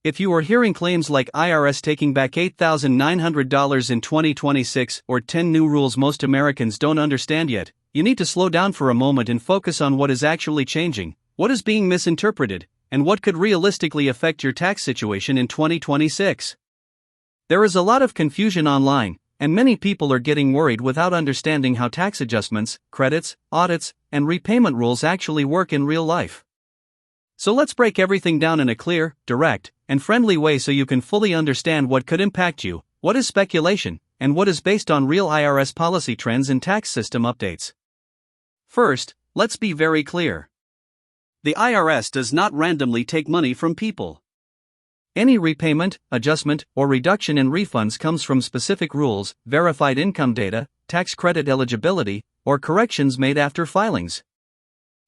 If you are hearing claims like IRS taking back $8,900 in 2026 or 10 new rules most Americans don't understand yet, you need to slow down for a moment and focus on what is actually changing, what is being misinterpreted, and what could realistically affect your tax situation in 2026. There is a lot of confusion online, and many people are getting worried without understanding how tax adjustments, credits, audits, and repayment rules actually work in real life. So let's break everything down in a clear, direct, and friendly way so you can fully understand what could impact you, what is speculation, and what is based on real IRS policy trends and tax system updates. First, let's be very clear. The IRS does not randomly take money from people. Any repayment, adjustment, or reduction in refunds comes from specific rules, verified income data, tax credit eligibility, or corrections made after filings.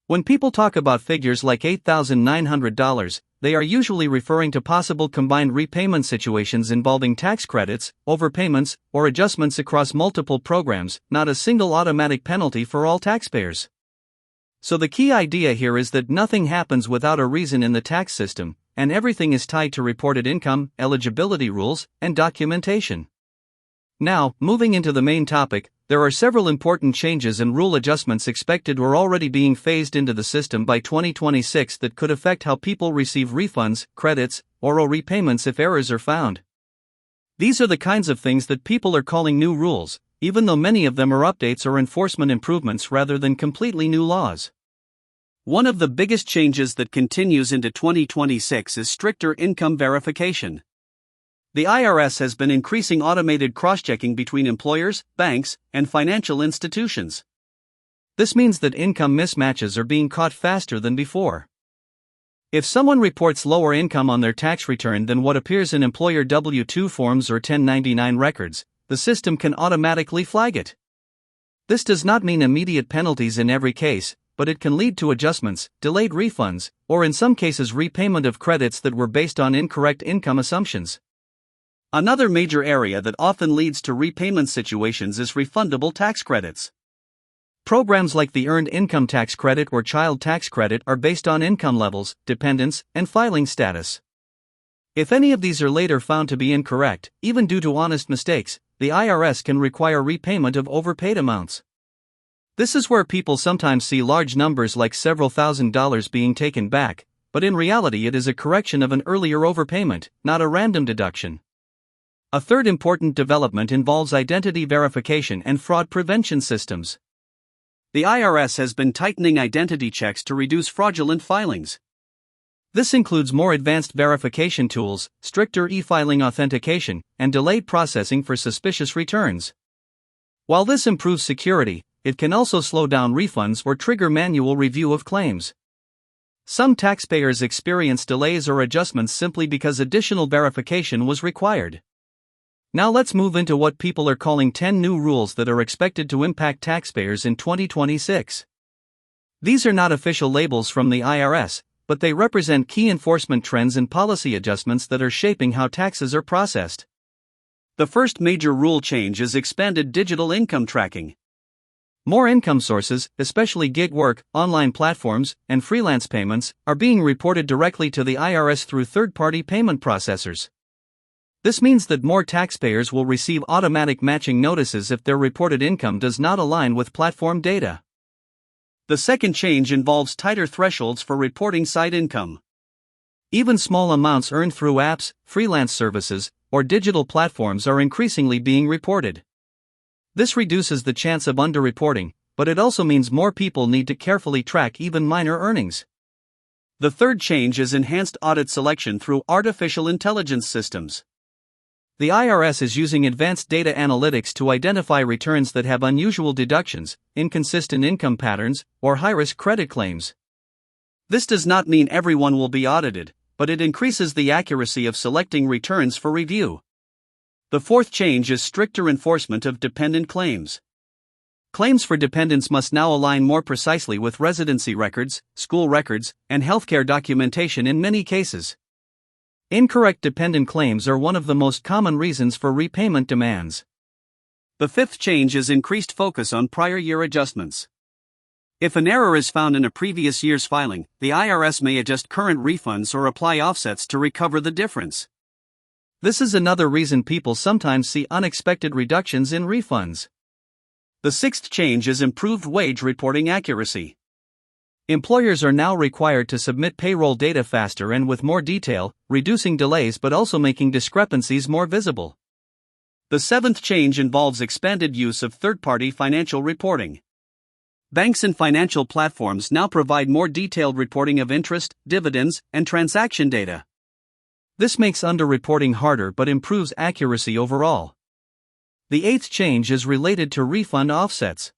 When people talk about figures like $8,900, they are usually referring to possible combined repayment situations involving tax credits, overpayments, or adjustments across multiple programs, not a single automatic penalty for all taxpayers. So the key idea here is that nothing happens without a reason in the tax system, and everything is tied to reported income, eligibility rules, and documentation. Now, moving into the main topic, there are several important changes and rule adjustments expected or already being phased into the system by 2026 that could affect how people receive refunds, credits, or owe repayments if errors are found. These are the kinds of things that people are calling new rules, even though many of them are updates or enforcement improvements rather than completely new laws. One of the biggest changes that continues into 2026 is stricter income verification. The IRS has been increasing automated cross-checking between employers, banks, and financial institutions. This means that income mismatches are being caught faster than before. If someone reports lower income on their tax return than what appears in employer W-2 forms or 1099 records, the system can automatically flag it. This does not mean immediate penalties in every case, but it can lead to adjustments, delayed refunds, or in some cases repayment of credits that were based on incorrect income assumptions. Another major area that often leads to repayment situations is refundable tax credits. Programs like the Earned Income Tax Credit or Child Tax Credit are based on income levels, dependents, and filing status. If any of these are later found to be incorrect, even due to honest mistakes, the IRS can require repayment of overpaid amounts. This is where people sometimes see large numbers like several $1,000s being taken back, but in reality it is a correction of an earlier overpayment, not a random deduction. A third important development involves identity verification and fraud prevention systems. The IRS has been tightening identity checks to reduce fraudulent filings. This includes more advanced verification tools, stricter e-filing authentication, and delayed processing for suspicious returns. While this improves security, it can also slow down refunds or trigger manual review of claims. Some taxpayers experience delays or adjustments simply because additional verification was required. Now let's move into what people are calling 10 new rules that are expected to impact taxpayers in 2026. These are not official labels from the IRS, but they represent key enforcement trends and policy adjustments that are shaping how taxes are processed. The first major rule change is expanded digital income tracking. More income sources, especially gig work, online platforms, and freelance payments, are being reported directly to the IRS through third-party payment processors. This means that more taxpayers will receive automatic matching notices if their reported income does not align with platform data. The second change involves tighter thresholds for reporting side income. Even small amounts earned through apps, freelance services, or digital platforms are increasingly being reported. This reduces the chance of underreporting, but it also means more people need to carefully track even minor earnings. The third change is enhanced audit selection through artificial intelligence systems. The IRS is using advanced data analytics to identify returns that have unusual deductions, inconsistent income patterns, or high-risk credit claims. This does not mean everyone will be audited, but it increases the accuracy of selecting returns for review. The fourth change is stricter enforcement of dependent claims. Claims for dependents must now align more precisely with residency records, school records, and healthcare documentation in many cases. Incorrect dependent claims are one of the most common reasons for repayment demands. The fifth change is increased focus on prior year adjustments. If an error is found in a previous year's filing, the IRS may adjust current refunds or apply offsets to recover the difference. This is another reason people sometimes see unexpected reductions in refunds. The sixth change is improved wage reporting accuracy. Employers are now required to submit payroll data faster and with more detail, reducing delays but also making discrepancies more visible. The seventh change involves expanded use of third-party financial reporting. Banks and financial platforms now provide more detailed reporting of interest, dividends, and transaction data. This makes underreporting harder but improves accuracy overall. The eighth change is related to refund offsets.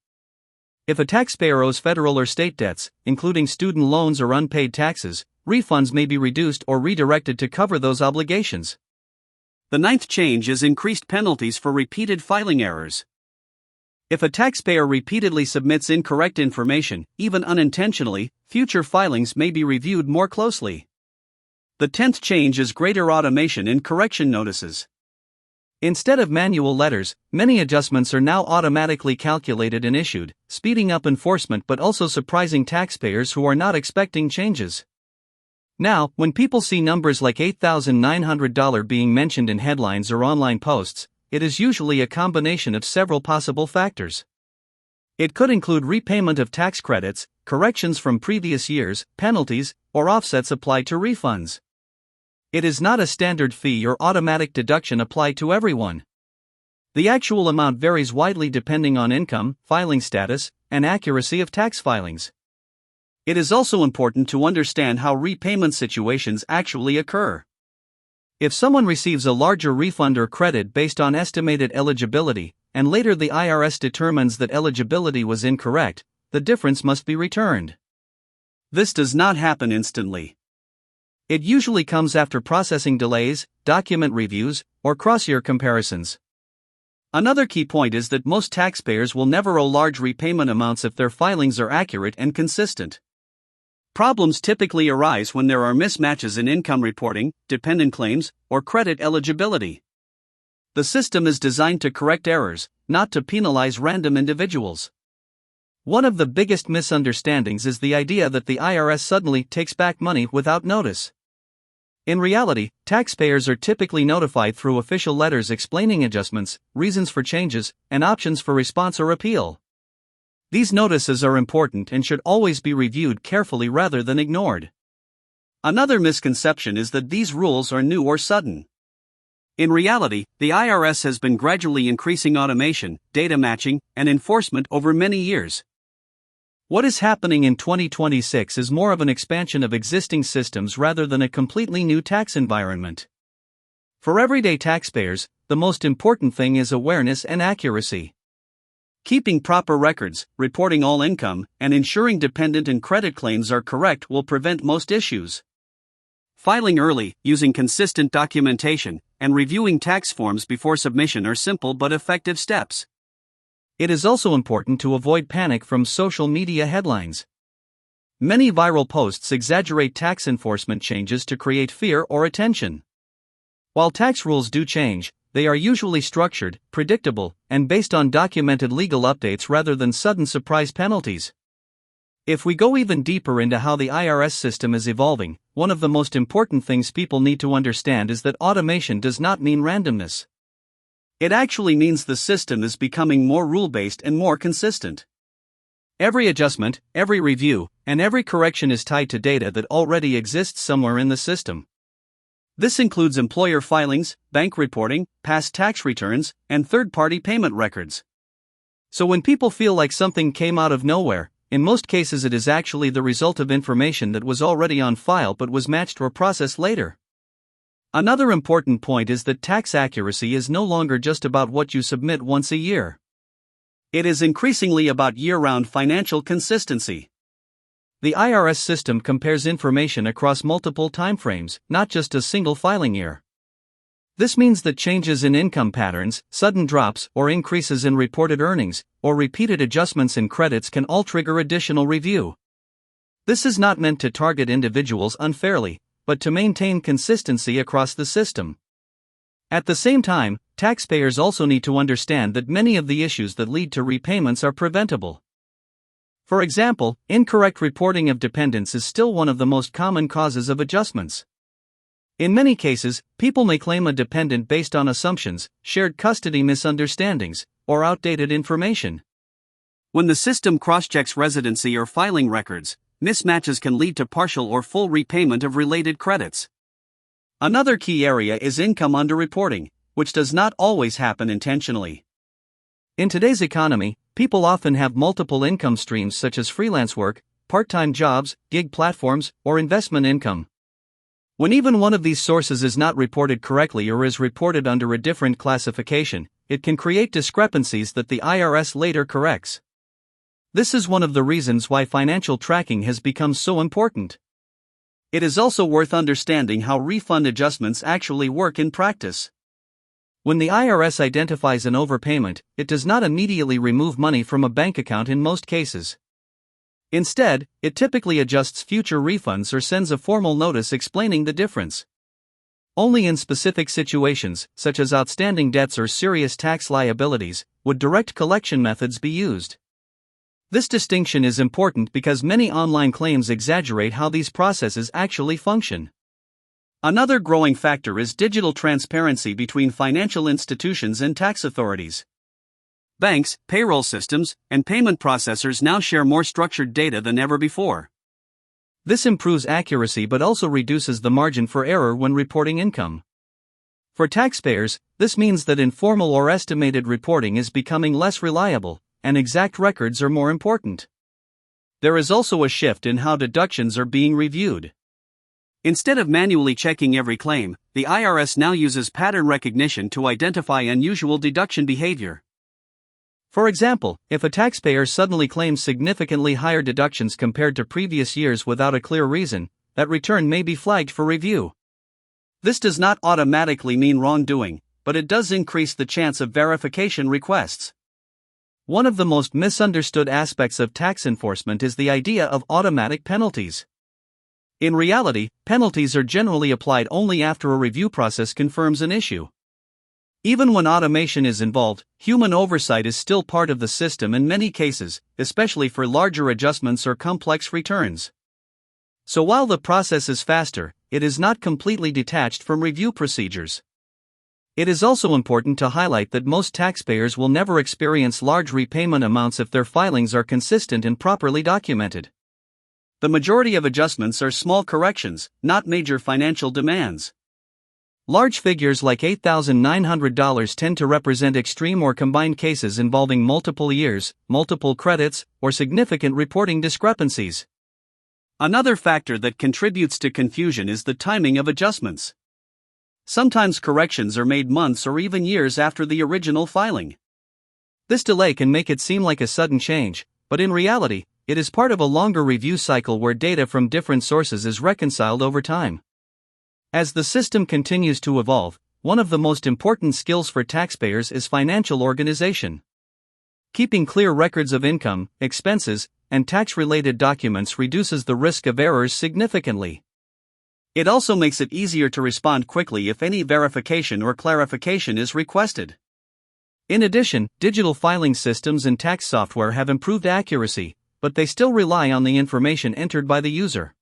If a taxpayer owes federal or state debts, including student loans or unpaid taxes, refunds may be reduced or redirected to cover those obligations. The ninth change is increased penalties for repeated filing errors. If a taxpayer repeatedly submits incorrect information, even unintentionally, future filings may be reviewed more closely. The 10th change is greater automation in correction notices. Instead of manual letters, many adjustments are now automatically calculated and issued, speeding up enforcement but also surprising taxpayers who are not expecting changes. Now, when people see numbers like $8,900 being mentioned in headlines or online posts, it is usually a combination of several possible factors. It could include repayment of tax credits, corrections from previous years, penalties, or offsets applied to refunds. It is not a standard fee or automatic deduction applied to everyone. The actual amount varies widely depending on income, filing status, and accuracy of tax filings. It is also important to understand how repayment situations actually occur. If someone receives a larger refund or credit based on estimated eligibility, and later the IRS determines that eligibility was incorrect, the difference must be returned. This does not happen instantly. It usually comes after processing delays, document reviews, or cross-year comparisons. Another key point is that most taxpayers will never owe large repayment amounts if their filings are accurate and consistent. Problems typically arise when there are mismatches in income reporting, dependent claims, or credit eligibility. The system is designed to correct errors, not to penalize random individuals. One of the biggest misunderstandings is the idea that the IRS suddenly takes back money without notice. In reality, taxpayers are typically notified through official letters explaining adjustments, reasons for changes, and options for response or appeal. These notices are important and should always be reviewed carefully rather than ignored. Another misconception is that these rules are new or sudden. In reality, the IRS has been gradually increasing automation, data matching, and enforcement over many years. What is happening in 2026 is more of an expansion of existing systems rather than a completely new tax environment. For everyday taxpayers, the most important thing is awareness and accuracy. Keeping proper records, reporting all income, and ensuring dependent and credit claims are correct will prevent most issues. Filing early, using consistent documentation, and reviewing tax forms before submission are simple but effective steps. It is also important to avoid panic from social media headlines. Many viral posts exaggerate tax enforcement changes to create fear or attention. While tax rules do change, they are usually structured, predictable, and based on documented legal updates rather than sudden surprise penalties. If we go even deeper into how the IRS system is evolving, one of the most important things people need to understand is that automation does not mean randomness. It actually means the system is becoming more rule-based and more consistent. Every adjustment, every review, and every correction is tied to data that already exists somewhere in the system. This includes employer filings, bank reporting, past tax returns, and third-party payment records. So when people feel like something came out of nowhere, in most cases it is actually the result of information that was already on file but was matched or processed later. Another important point is that tax accuracy is no longer just about what you submit once a year. It is increasingly about year-round financial consistency. The IRS system compares information across multiple timeframes, not just a single filing year. This means that changes in income patterns, sudden drops or increases in reported earnings, or repeated adjustments in credits can all trigger additional review. This is not meant to target individuals unfairly, but to maintain consistency across the system. At the same time, taxpayers also need to understand that many of the issues that lead to repayments are preventable. For example, incorrect reporting of dependents is still one of the most common causes of adjustments. In many cases, people may claim a dependent based on assumptions, shared custody misunderstandings, or outdated information. When the system cross-checks residency or filing records, mismatches can lead to partial or full repayment of related credits. Another key area is income underreporting, which does not always happen intentionally. In today's economy, people often have multiple income streams such as freelance work, part-time jobs, gig platforms, or investment income. When even one of these sources is not reported correctly or is reported under a different classification, it can create discrepancies that the IRS later corrects. This is one of the reasons why financial tracking has become so important. It is also worth understanding how refund adjustments actually work in practice. When the IRS identifies an overpayment, it does not immediately remove money from a bank account in most cases. Instead, it typically adjusts future refunds or sends a formal notice explaining the difference. Only in specific situations, such as outstanding debts or serious tax liabilities, would direct collection methods be used. This distinction is important because many online claims exaggerate how these processes actually function. Another growing factor is digital transparency between financial institutions and tax authorities. Banks, payroll systems, and payment processors now share more structured data than ever before. This improves accuracy but also reduces the margin for error when reporting income. For taxpayers, this means that informal or estimated reporting is becoming less reliable, and exact records are more important. There is also a shift in how deductions are being reviewed. Instead of manually checking every claim, the IRS now uses pattern recognition to identify unusual deduction behavior. For example, if a taxpayer suddenly claims significantly higher deductions compared to previous years without a clear reason, that return may be flagged for review. This does not automatically mean wrongdoing, but it does increase the chance of verification requests. One of the most misunderstood aspects of tax enforcement is the idea of automatic penalties. In reality, penalties are generally applied only after a review process confirms an issue. Even when automation is involved, human oversight is still part of the system in many cases, especially for larger adjustments or complex returns. So while the process is faster, it is not completely detached from review procedures. It is also important to highlight that most taxpayers will never experience large repayment amounts if their filings are consistent and properly documented. The majority of adjustments are small corrections, not major financial demands. Large figures like $8,900 tend to represent extreme or combined cases involving multiple years, multiple credits, or significant reporting discrepancies. Another factor that contributes to confusion is the timing of adjustments. Sometimes corrections are made months or even years after the original filing. This delay can make it seem like a sudden change, but in reality, it is part of a longer review cycle where data from different sources is reconciled over time. As the system continues to evolve, one of the most important skills for taxpayers is financial organization. Keeping clear records of income, expenses, and tax-related documents reduces the risk of errors significantly. It also makes it easier to respond quickly if any verification or clarification is requested. In addition, digital filing systems and tax software have improved accuracy, but they still rely on the information entered by the user.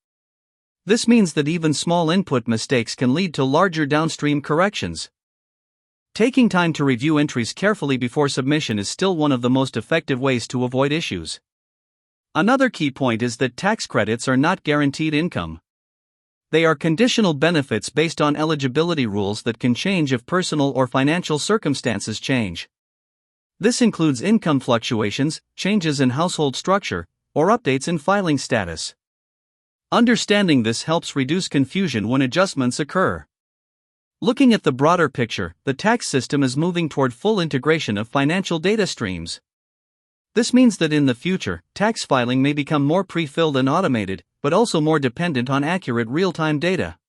This means that even small input mistakes can lead to larger downstream corrections. Taking time to review entries carefully before submission is still one of the most effective ways to avoid issues. Another key point is that tax credits are not guaranteed income. They are conditional benefits based on eligibility rules that can change if personal or financial circumstances change. This includes income fluctuations, changes in household structure, or updates in filing status. Understanding this helps reduce confusion when adjustments occur. Looking at the broader picture, the tax system is moving toward full integration of financial data streams. This means that in the future, tax filing may become more pre-filled and automated, but also more dependent on accurate real-time data.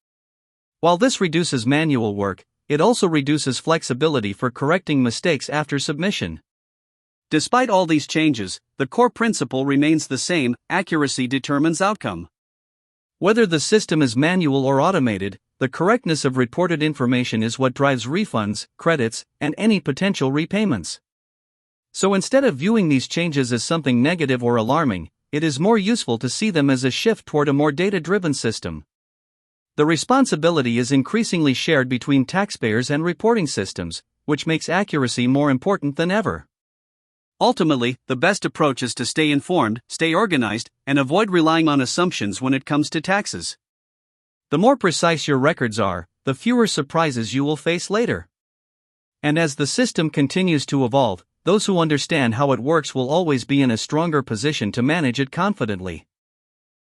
While this reduces manual work, it also reduces flexibility for correcting mistakes after submission. Despite all these changes, the core principle remains the same: accuracy determines outcome. Whether the system is manual or automated, the correctness of reported information is what drives refunds, credits, and any potential repayments. So instead of viewing these changes as something negative or alarming, it is more useful to see them as a shift toward a more data-driven system. The responsibility is increasingly shared between taxpayers and reporting systems, which makes accuracy more important than ever. Ultimately, the best approach is to stay informed, stay organized, and avoid relying on assumptions when it comes to taxes. The more precise your records are, the fewer surprises you will face later. And as the system continues to evolve, those who understand how it works will always be in a stronger position to manage it confidently.